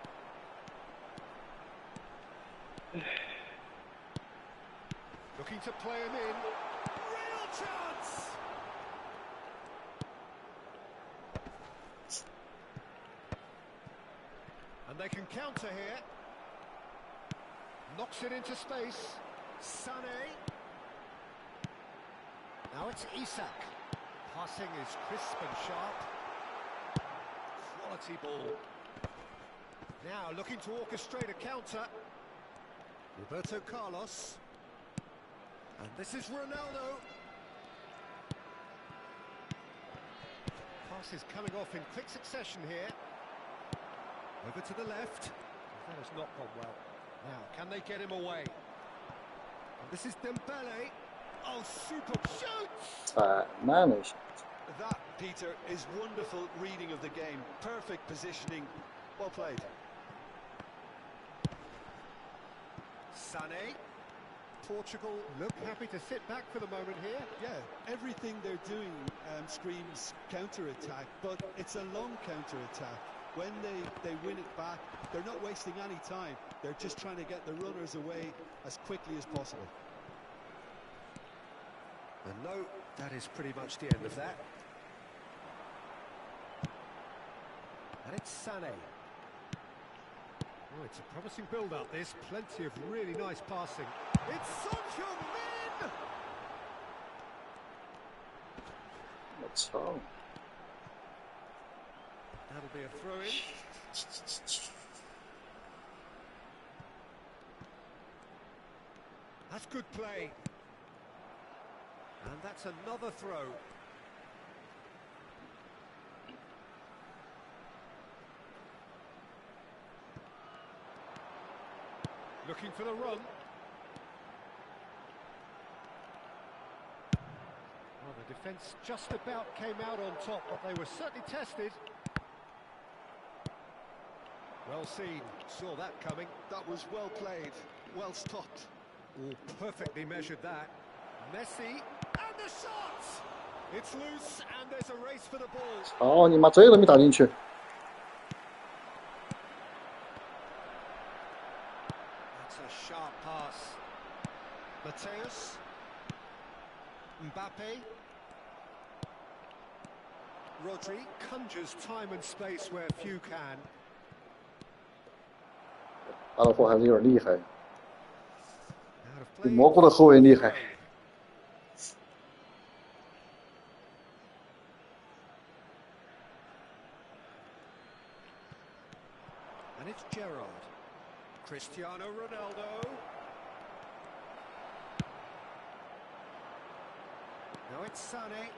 Looking to play him in. Real chance! And they can counter here. Knocks it into space. Sané. Now it's Isak. Passing is crisp and sharp. Quality ball. Now looking to orchestrate a counter. Roberto Carlos. And this is Ronaldo. Pass is coming off in quick succession here. Over to the left. That has not gone well. Now, can they get him away? And this is Dembele. Oh, super shoots! 太慢了一些。 That, Peter, is wonderful reading of the game. Perfect positioning. Well played. Sané. Portugal look happy to sit back for the moment here. Yeah, everything they're doing screams counter-attack, but it's a long counter-attack. When they win it back, they're not wasting any time. They're just trying to get the runners away as quickly as possible. And no, that is pretty much the end of that. And it's Sané. Oh, it's a promising build-up, this. Plenty of really nice passing. It's Son Heung-min! 我操！ That'll be a throw-in. That's good play. And that's another throw. Looking for the run. Well, the defence just about came out on top, but they were certainly tested. Well seen, saw that coming. That was well played, well stopped. Oh, perfectly measured that. Messi, and the shot! It's loose, and there's a race for the ball. 操你妈，这都没打进去！ That's a sharp pass. Mateus. Mbappe. Rodri conjures time and space where few can. 阿拉霍还是有点厉害， Out of 比 play. 蘑菇的后卫厉害。 And it's Gerrard. Cristiano Ronaldo. Now it's Sané.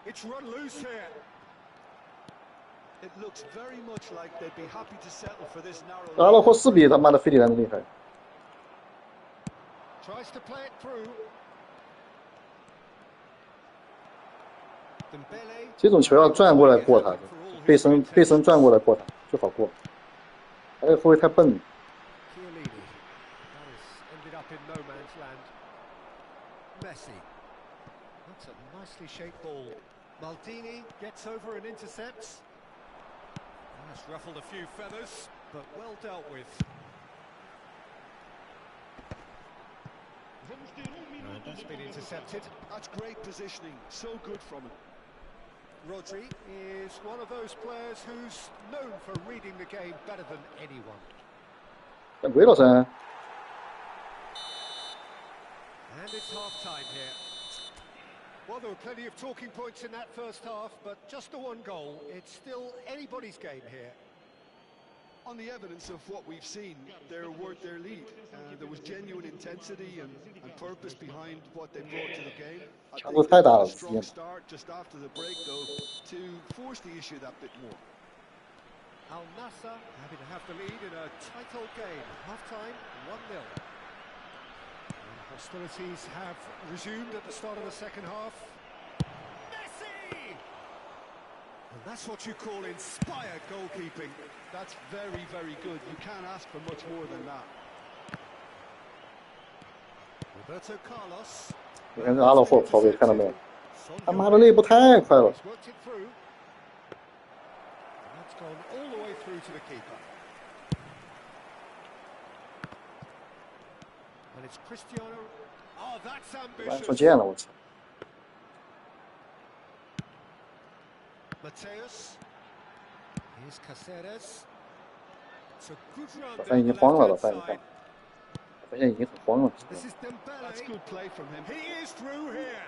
It's run loose here. It looks very much like they'd be happy to settle for this narrow. 阿拉霍是比他妈的费迪南德厉害。 Tries to play it through. Dembele. 这种球要转过来过他的，背身转过来过他就好过。他这个后卫太笨了。 Chiellini. That has ended up in no man's land. Messi. That's a nicely shaped ball. Maldini gets over and intercepts. That's ruffled a few feathers, but well dealt with. And that's been intercepted. That's great positioning, so good from him. Rodri is one of those players who's known for reading the game better than anyone. 犯规了噻！ And it's half-time here. Well, there were plenty of talking points in that first half, but just the one goal. It's still anybody's game here. On the evidence of what we've seen, they're worth their lead. There was genuine intensity and purpose behind what they brought to the game. I强度 think 太 they 大 got 了 a 之 strong 间。 start just after the break, though, to force the issue that bit more. Al Nassr happy to have the lead in a tight old game. Half-time, 1-0. And Hostilities have resumed at the start of the second half. Messi! And that's what you call inspired goalkeeping. That's very, very good. You can't ask for much more than that. Roberto Carlos. 你看这阿洛霍跑位看到没有？他妈的那一步太快了。 He's worked it through. And that's gone all the way through to the keeper. And it's Cristiano. Oh, that's 完出 ambitious. 剑了，我操！ Mateus. Here's Caceres. It's a good run 老 down 范已 the 经慌了，老 left-hand 范，你 side. 看，老范现在已经很慌了。 This is That's Dembele. good play from him. He is through here.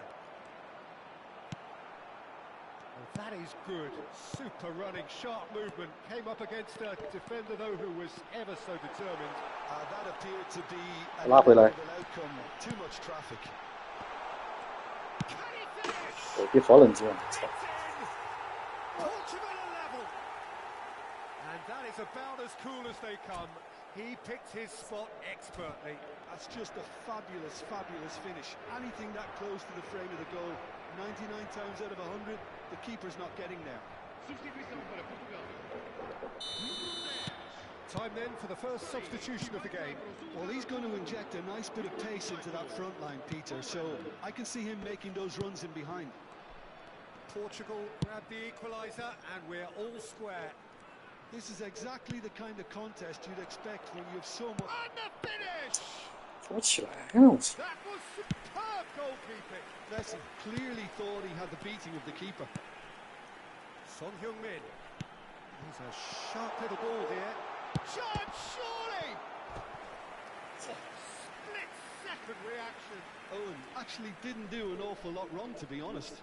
Well, that is good. Super running, sharp movement. Came up against a defender, though, who was ever so determined. That appeared to be an 拉回来， inevitable outcome. Too much traffic. Can he finish? 手臂好冷静啊！操！ It's in! Portugal are level. And that is about as cool as they come. He picked his spot expertly. That's just a fabulous, fabulous finish. Anything that close to the frame of the goal, 99 times out of 100, the keeper's not getting there. Time then for the first substitution of the game. Well, he's going to inject a nice bit of pace into that front line, Peter, so I can see him making those runs in behind. Portugal grabbed the equaliser and we're all square. This is exactly the kind of contest you'd expect when you have so much... And the finish! 怎么起来呀？我操！ That was superb goalkeeping. Messi clearly thought he had the beating of the keeper. Son Heung-min. He's a sharp little ball here. Shot, surely! Oh, split-second reaction. Owen actually didn't do an awful lot wrong, to be honest.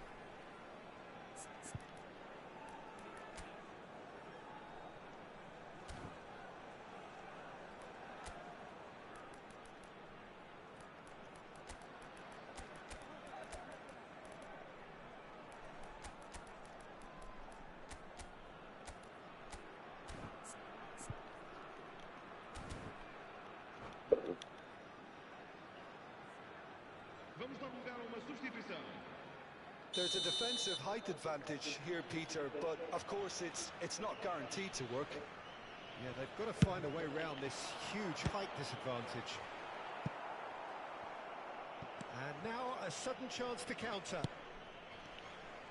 There's a defensive height advantage here, Peter, but of course it's not guaranteed to work. Yeah, they've got to find a way around this huge height disadvantage. And now a sudden chance to counter.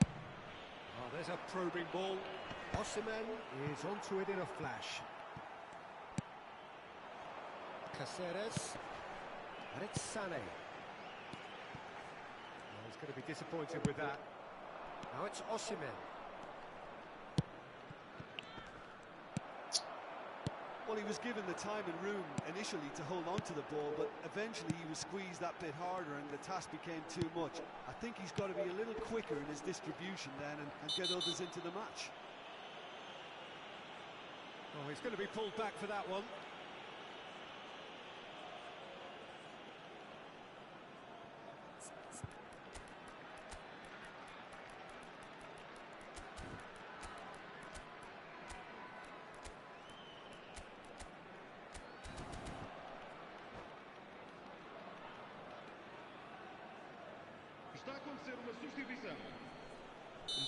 Oh, there's a probing ball. Osimhen is onto it in a flash. Caceres. And it's Sané. Oh, he's going to be disappointed with that. Now it's Osimhen. Well, he was given the time and room initially to hold on to the ball, but eventually he was squeezed that bit harder and the task became too much. I think he's got to be a little quicker in his distribution then and get others into the match. Oh, he's going to be pulled back for that one.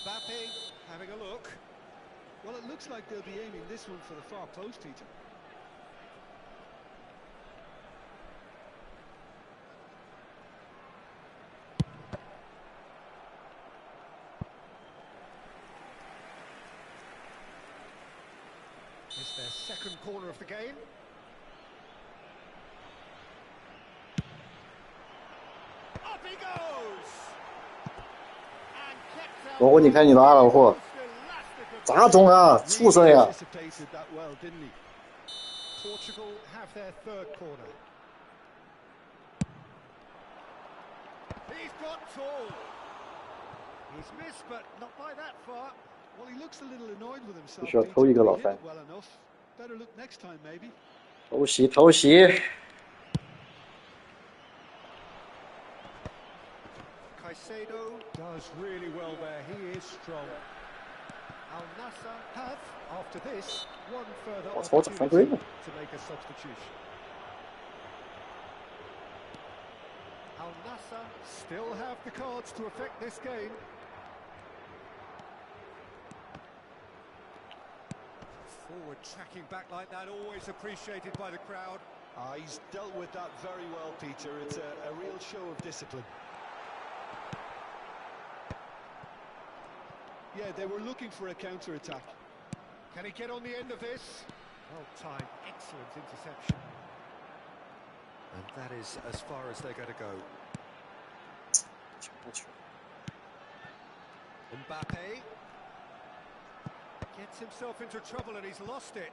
Mbappe having a look. Well, it looks like they'll be aiming this one for the far post, Peter. It's their second corner of the game. Up he goes! And kept out 罗湖，你看你的阿劳霍 elastic 咋中啊？畜生 Really 呀！ anticipated that well, didn't he? Portugal have their third corner. He's got tall. He's missed, but not by that far. Well, he looks a little annoyed with himself. 必须要 Peter, 偷一个 but 老 he hit 范 it well enough. Better look next time, maybe. 偷袭，偷袭！ Caicedo does really well there. He is strong. Al Nassr have, after this, one further What's the opportunity front to make a substitution. Al Nassr still have the cards to affect this game. Forward tracking back like that, always appreciated by the crowd. He's dealt with that very well, Peter. It's a real show of discipline. Yeah, they were looking for a counter-attack. Can he get on the end of this? Well timed, excellent interception. And that is as far as they're going to go. Mbappe gets himself into trouble and he's lost it.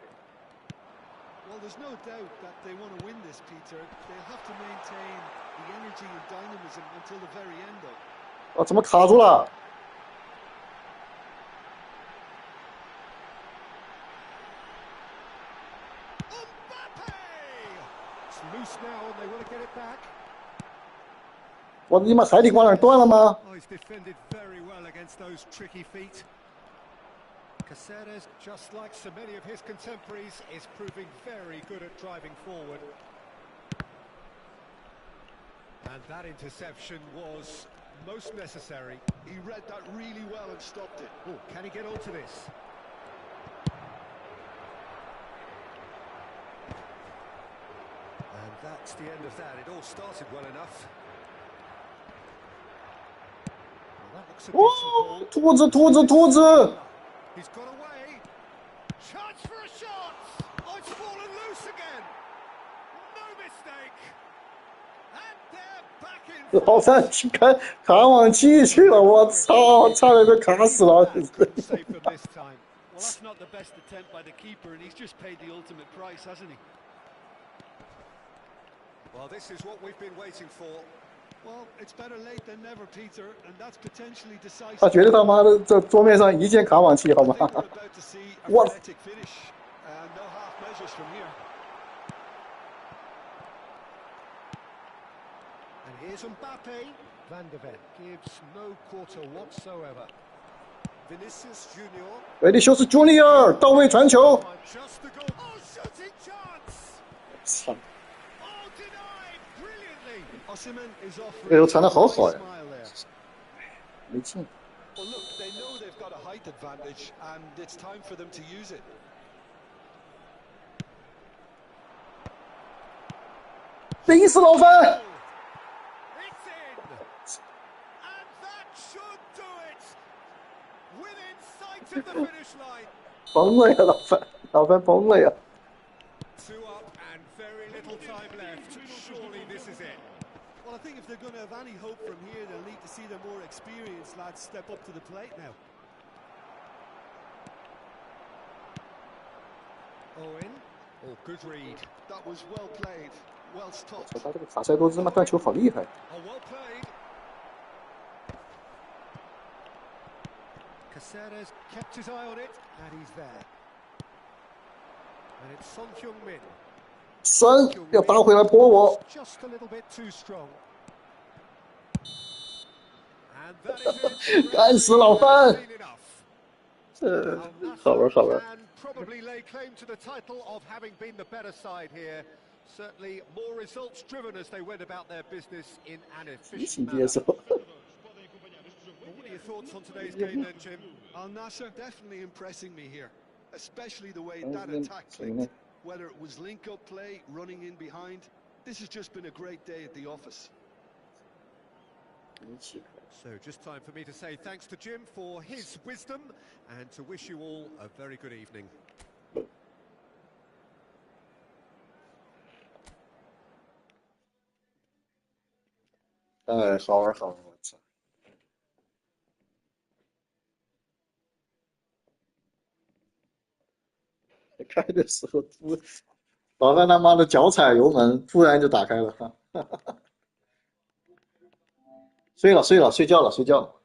Well, there's no doubt that they want to win this, Peter. They'll have to maintain the energy and dynamism until the very end, though. 哦，怎么卡住了？ Loose now and they want to get it back. 我你妈海底光缆断了吗？ Oh, he's defended very well against those tricky feet. Caceres, just like so many of his contemporaries, is proving very good at driving forward. And that interception was most necessary. He read that really well and stopped it. Oh, can he get onto this? And that's the end of that. It all started well enough. Well, that looks a decent 哦 ball.，兔子，兔子，兔子！ He's got away. Chance for a shot. Oh, it's fallen loose again. No mistake. And they're back in. 老范去看卡网器去了，我操，差点被卡死了。 Couldn't save them this time. Well, that's not the best attempt by the keeper, and he's just paid the ultimate price, hasn't he? Well, this is what we've been waiting for. Well, it's better late than never, Peter, and that's potentially 他 decisive. 绝对他妈的这桌面上一键卡网器，好 I 吗 think？we're about to see a What? frenetic finish, and no half measures from here. And here's Mbappe. Van de Ven gives no quarter whatsoever. Vinicius Junior. 维尼修斯 Junior 到位传球， Just the goal. Oh, shooting chance. 操！ Oh, denied brilliantly. Osimhen is offering 哎呦，传的好 a 好呀， smile there. 没进。 Well, look, they know they've got a height advantage, and it's time for them to use it. 顶死老范！ It's in. And that should do it. Within sight of the finish line. 崩了呀，老范，老范崩了呀！ Two up and very little time left. Surely this is it. Well, I think if they're going to have any hope from here, they'll need to see the more experienced lads step up to the plate now. Owen. Oh, good read. That was well played, well stopped. 他这个卡塞多兹他妈断球好厉害。 Oh, well played. Caceres kept his eye on it, and he's there. And it's Son Heung-min. 神要打回来泼我！ Just a little bit too strong. And that is it. 干死老范！ Seen enough. 好玩好玩。 And probably lay claim to the title of having been the better side here. Certainly more results driven as they went about their business in an 提 efficient 醒 manner. 接受。 Well, what are your thoughts on today's game then, Jim? Al Nassr definitely impressing me here, especially the way Oh, that yeah, attack sorry, clicked. mate. Whether it was link-up play, running in behind, this has just been a great day at the office. So just time for me to say thanks to Jim for his wisdom and to wish you all a very good evening. 哎，好玩好玩，我操！开的时候突，老范他妈的脚踩油门，突然就打开了。睡了睡了，睡觉了睡觉了。